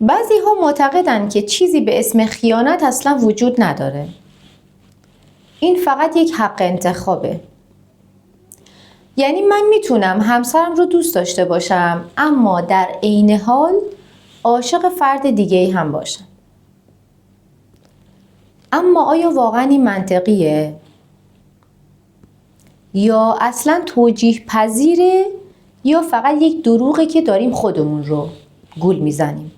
بعضی ها معتقدن که چیزی به اسم خیانت اصلا وجود نداره. این فقط یک حق انتخابه. یعنی من میتونم همسرم رو دوست داشته باشم اما در عین حال عاشق فرد دیگه‌ای هم باشم. اما آیا واقعا این منطقیه؟ یا اصلا توجیه پذیره یا فقط یک دروغه که داریم خودمون رو گول میزنیم؟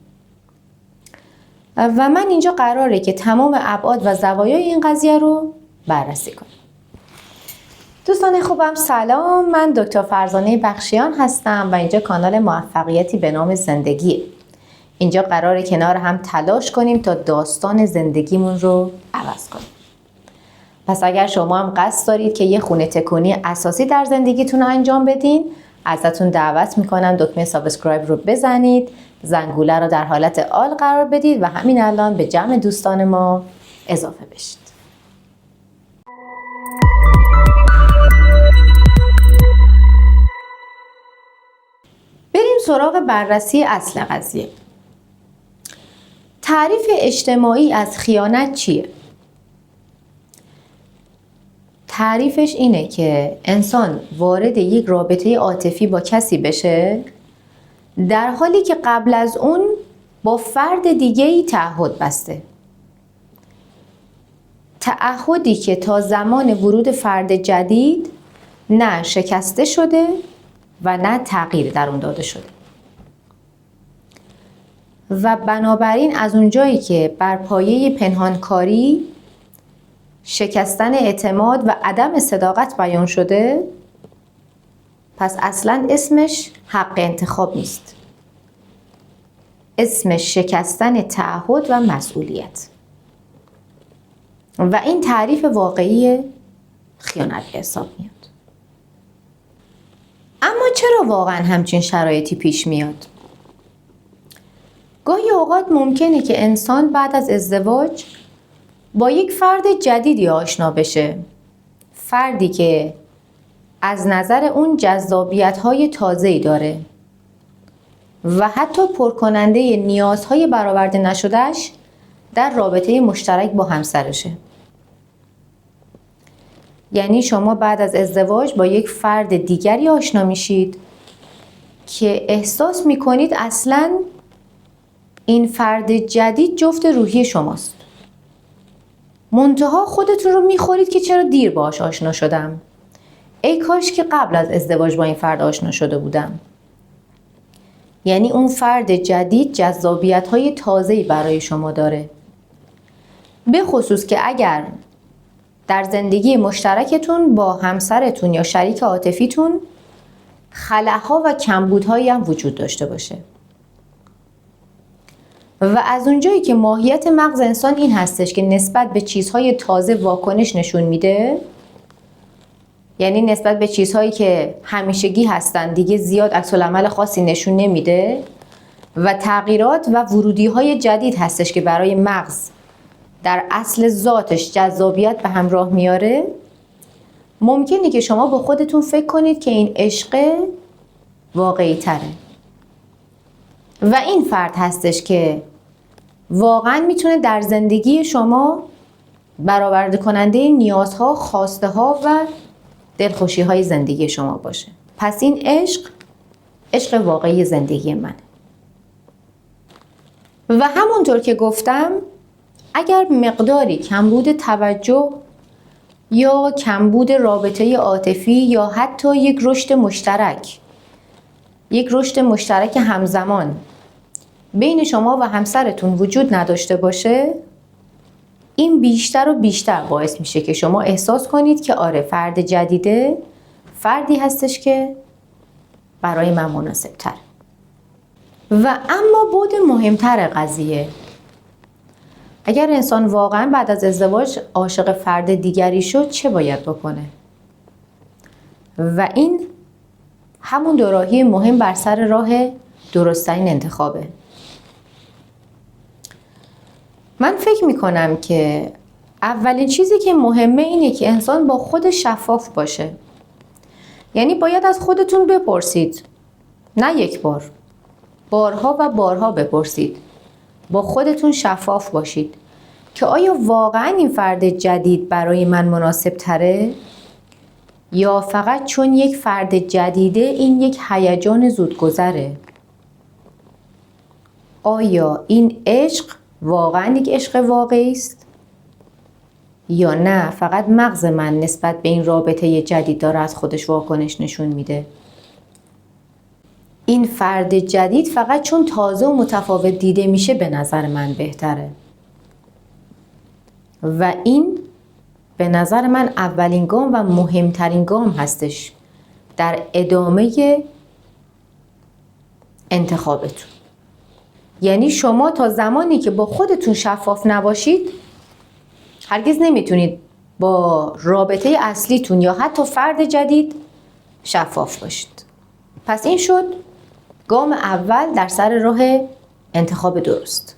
و من اینجا قراره که تمام ابعاد و زوایای این قضیه رو بررسی کنم. دوستان خوبم سلام، من دکتر فرزانه بخشیان هستم و اینجا کانال موفقیتی به نام زندگیه. اینجا قراره کنار هم تلاش کنیم تا داستان زندگیمون رو عوض کنیم. پس اگر شما هم قصد دارید که یه خونه تکونی اساسی در زندگیتون رو انجام بدین، ازتون دعوت میکنم دکمه سابسکرایب رو بزنید، زنگوله رو در حالت آل قرار بدید و همین الان به جمع دوستان ما اضافه بشید. بریم سراغ بررسی اصل قضیه. تعریف اجتماعی از خیانت چیه؟ تعریفش اینه که انسان وارد یک رابطه عاطفی با کسی بشه در حالی که قبل از اون با فرد دیگه‌ای تعهد بسته. تعهدی که تا زمان ورود فرد جدید نه شکسته شده و نه تغییر در اون داده شده. و بنابراین از اونجایی که بر پایه پنهانکاری، شکستن اعتماد و عدم صداقت بیان شده، پس اصلا اسمش حق انتخاب نیست. اسمش شکستن تعهد و مسئولیت. و این تعریف واقعی خیانت به حساب میاد. اما چرا واقعا همچین شرایطی پیش میاد؟ گاهی اوقات ممکنه که انسان بعد از ازدواج با یک فرد جدیدی آشنا بشه. فردی که از نظر اون جذابیت‌های تازه‌ای داره و حتی پرکننده نیازهای برآورده نشده‌اش در رابطه مشترک با همسرشه. یعنی شما بعد از ازدواج با یک فرد دیگری آشنا میشید که احساس میکنید اصلاً این فرد جدید جفت روحی شماست. منتها خودتون رو میخورید که چرا دیر باهاش آشنا شدم. ای کاش که قبل از ازدواج با این فرد آشنا شده بودم. یعنی اون فرد جدید جذابیت‌های تازه‌ای برای شما داره. به خصوص که اگر در زندگی مشترکتون با همسرتون یا شریک عاطفیتون خلاها و کمبودهایی هم وجود داشته باشه. و از اونجایی که ماهیت مغز انسان این هستش که نسبت به چیزهای تازه واکنش نشون میده، یعنی نسبت به چیزهایی که همیشگی هستن دیگه زیاد عکس‌العمل خاصی نشون نمیده و تغییرات و ورودی‌های جدید هستش که برای مغز در اصل ذاتش جذابیت به همراه میاره، ممکنه که شما با خودتون فکر کنید که این عشق واقعی تره و این فرد هستش که واقعا میتونه در زندگی شما برآورده کننده نیازها، خواسته ها و دلخوشی های زندگی شما باشه. پس این عشق واقعی زندگی منه. و همونطور که گفتم اگر مقداری کمبود توجه یا کمبود رابطه عاطفی یا حتی یک رشد مشترک همزمان بین شما و همسرتون وجود نداشته باشه، این بیشتر و بیشتر باعث میشه که شما احساس کنید که آره فرد جدیده فردی هستش که برای من مناسب تر. و اما بعد مهمتر قضیه، اگر انسان واقعا بعد از ازدواج عاشق فرد دیگری شد چه باید بکنه؟ و این همون دوراهی مهم بر سر راه درست‌ترین انتخابه. من فکر میکنم که اولین چیزی که مهمه اینه که انسان با خود شفاف باشه. یعنی باید از خودتون بپرسید، نه یک بار، بارها و بارها بپرسید با خودتون شفاف باشید که آیا واقعا این فرد جدید برای من مناسب تره؟ یا فقط چون یک فرد جدیده این یک هیجان زودگذره؟ آیا این عشق واقعا یک عشق واقعی است؟ یا نه فقط مغز من نسبت به این رابطه جدید داره از خودش واکنش نشون میده؟ این فرد جدید فقط چون تازه و متفاوت دیده میشه به نظر من بهتره. و این به نظر من اولین گام و مهمترین گام هستش در ادامه انتخابتون. یعنی شما تا زمانی که با خودتون شفاف نباشید هرگز نمیتونید با رابطه اصلیتون یا حتی فرد جدید شفاف باشید. پس این شد گام اول در سر راه انتخاب درست.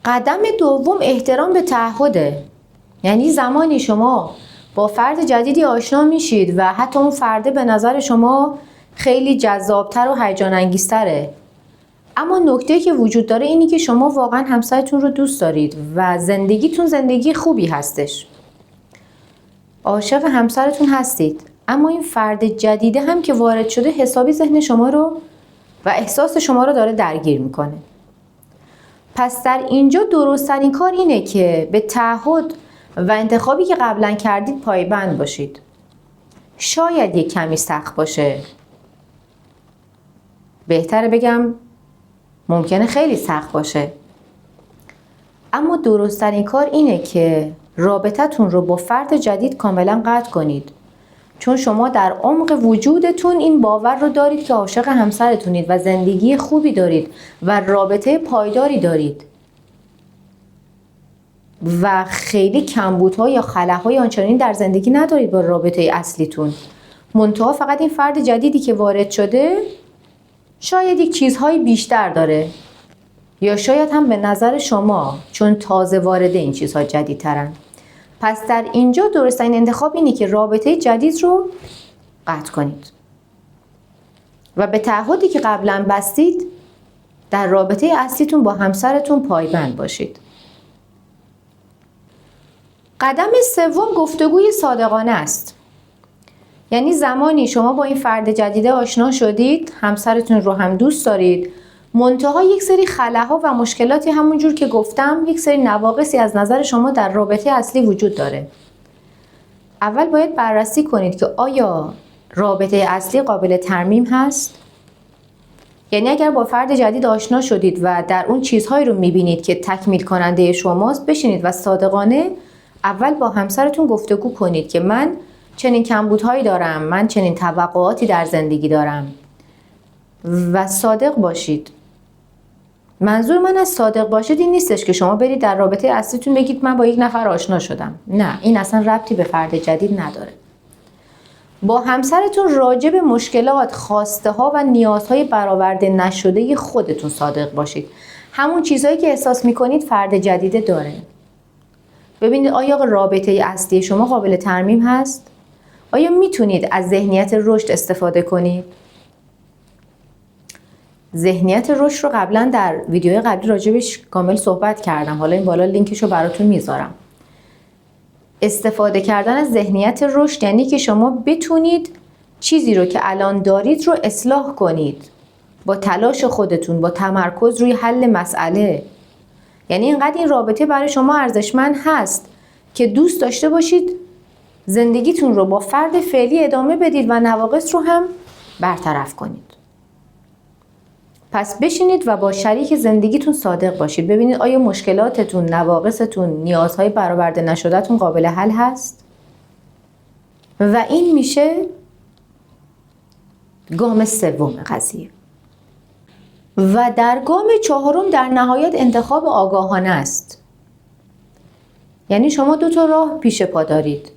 قدم دوم احترام به تعهده. یعنی زمانی شما با فرد جدیدی آشنا میشید و حتی اون فرد به نظر شما خیلی جذابتر و هیجان انگیزتره، اما نکته‌ای که وجود داره اینی که شما واقعا همسرتون رو دوست دارید و زندگیتون زندگی خوبی هستش، عاشق همسرتون هستید، اما این فرد جدیده هم که وارد شده حسابی ذهن شما رو و احساس شما رو داره درگیر میکنه. پس در اینجا درست‌ترین کار اینه که به تعهد و انتخابی که قبلا کردید پایبند باشید. شاید یک کمی سخت باشه، بهتره بگم ممکنه خیلی سخت باشه، اما درست‌ترین کار اینه که رابطتون رو با فرد جدید کاملا قطع کنید، چون شما در عمق وجودتون این باور رو دارید که عاشق همسرتونید و زندگی خوبی دارید و رابطه پایداری دارید و خیلی کمبودها یا خلاهای آنچنانی در زندگی ندارید با رابطه اصلیتون. منتها فقط این فرد جدیدی که وارد شده شاید یک چیزهای بیشتر داره، یا شاید هم به نظر شما چون تازه وارد این چیزها جدیدترن. پس در اینجا درست‌ترین انتخاب اینه که رابطه جدید رو قطع کنید و به تعهدی که قبلا بستید در رابطه اصلیتون با همسرتون پایبند باشید. قدم سوم گفتگوی صادقانه است. یعنی زمانی شما با این فرد جدیده آشنا شدید، همسرتون رو هم دوست دارید، منتها یک سری خلاها و مشکلاتی همونجور که گفتم، یک سری نواقصی از نظر شما در رابطه اصلی وجود داره. اول باید بررسی کنید که آیا رابطه اصلی قابل ترمیم هست؟ یعنی اگر با فرد جدید آشنا شدید و در اون چیزهایی رو میبینید که تکمیل کننده شماست، بشینید و صادقانه اول با همسرتون گفتگو کنید که من چنین کمبودهایی دارم، من چنین توقعاتی در زندگی دارم و صادق باشید. منظور من از صادق باشید این نیستش که شما برید در رابطه اصلیتون بگید من با یک نفر آشنا شدم. نه، این اصلا ربطی به فرد جدید نداره. با همسرتون راجع به مشکلات، خواسته ها و نیازهای برآورده نشده خودتون صادق باشید. همون چیزهایی که احساس میکنید فرد جدیده داره. ببینید آیا رابطه اصلی شما قابل ترمیم هست؟ آیا میتونید از ذهنیت رشد استفاده کنید؟ ذهنیت رشد رو قبلا در ویدیوی قبلی راجبش کامل صحبت کردم، حالا این بالا لینکش رو براتون میذارم. استفاده کردن از ذهنیت رشد یعنی که شما بتونید چیزی رو که الان دارید رو اصلاح کنید با تلاش خودتون، با تمرکز روی حل مسئله. یعنی اینقدر این رابطه برای شما ارزشمند هست که دوست داشته باشید زندگیتون رو با فرد فعلی ادامه بدید و نواقص رو هم برطرف کنید. پس بشینید و با شریک زندگیتون صادق باشید. ببینید آیا مشکلاتتون، نواقصتون، نیازهای برآورده نشده‌تون قابل حل هست؟ و این میشه گام سوم قضیه. و در گام چهارم در نهایت انتخاب آگاهانه است. یعنی شما دو تا راه پیش پا دارید.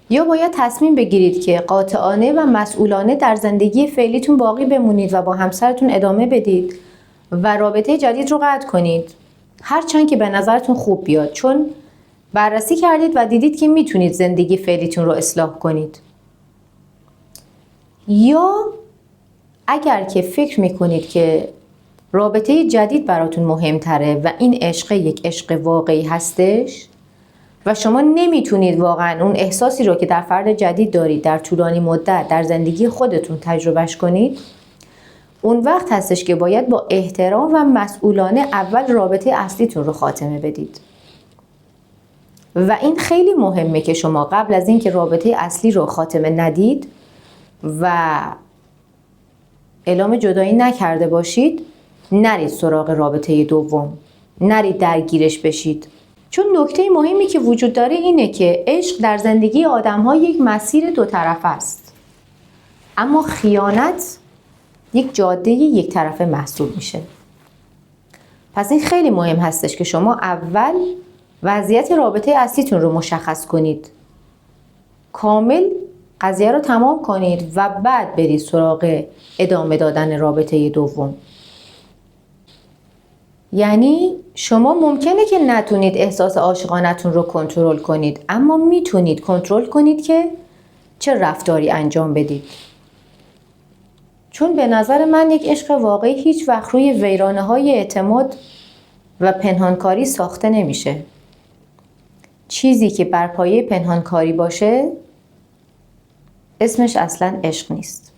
یا باید تصمیم بگیرید که قاطعانه و مسئولانه در زندگی فعلیتون باقی بمونید و با همسرتون ادامه بدید و رابطه جدید رو قطع کنید، هرچند که به نظرتون خوب بیاد، چون بررسی کردید و دیدید که میتونید زندگی فعلیتون رو اصلاح کنید. یا اگر که فکر میکنید که رابطه جدید براتون مهمتره و این عشق یک عشق واقعی هستش و شما نمیتونید واقعا اون احساسی رو که در فرد جدید دارید در طولانی مدت در زندگی خودتون تجربهش کنید، اون وقت هستش که باید با احترام و مسئولانه اول رابطه اصلیتون رو خاتمه بدید. و این خیلی مهمه که شما قبل از اینکه رابطه اصلی رو خاتمه ندید و اعلام جدایی نکرده باشید، نرید سراغ رابطه دوم، نرید درگیرش بشید. چون نکته مهمی که وجود داره اینه که عشق در زندگی آدم‌ها یک مسیر دو طرفه است، اما خیانت یک جاده یک طرفه محسوب میشه. پس این خیلی مهم هستش که شما اول وضعیت رابطه اصلیتون رو مشخص کنید، کامل قضیه رو تمام کنید و بعد برید سراغ ادامه دادن رابطه دوم. یعنی شما ممکنه که نتونید احساس عاشقانتون رو کنترل کنید، اما میتونید کنترل کنید که چه رفتاری انجام بدید. چون به نظر من یک عشق واقعی هیچ وقت روی ویرانه‌های اعتماد و پنهانکاری ساخته نمیشه. چیزی که بر پایه پنهانکاری باشه اسمش اصلا عشق نیست.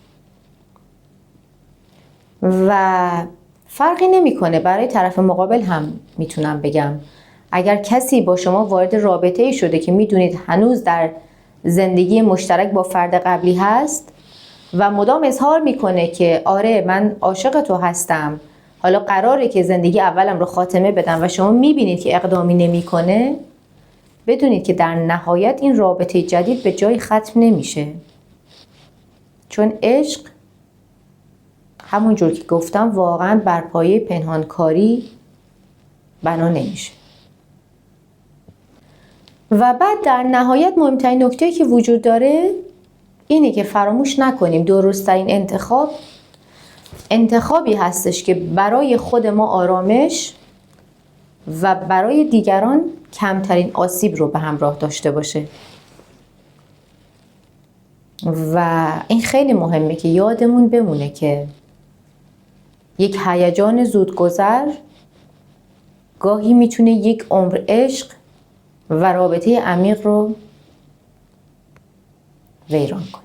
و فرقی نمیکنه، برای طرف مقابل هم میتونم بگم اگر کسی با شما وارد رابطه شده که میدونید هنوز در زندگی مشترک با فرد قبلی هست و مدام اظهار میکنه که آره من عاشق تو هستم، حالا قراره که زندگی اولم رو خاتمه بدم و شما میبینید که اقدامی نمیکنه، بدونید که در نهایت این رابطه جدید به جای ختم نمیشه. چون عشق همونجور که گفتم واقعا بر پایه پنهانکاری بنا نمیشه. و بعد در نهایت مهمترین نکته که وجود داره اینه که فراموش نکنیم درست‌ترین انتخابی هستش که برای خود ما آرامش و برای دیگران کمترین آسیب رو به همراه داشته باشه. و این خیلی مهمه که یادمون بمونه که یک هیجان زودگذر گاهی میتونه یک عمر عشق و رابطه عمیق رو ویران کنه.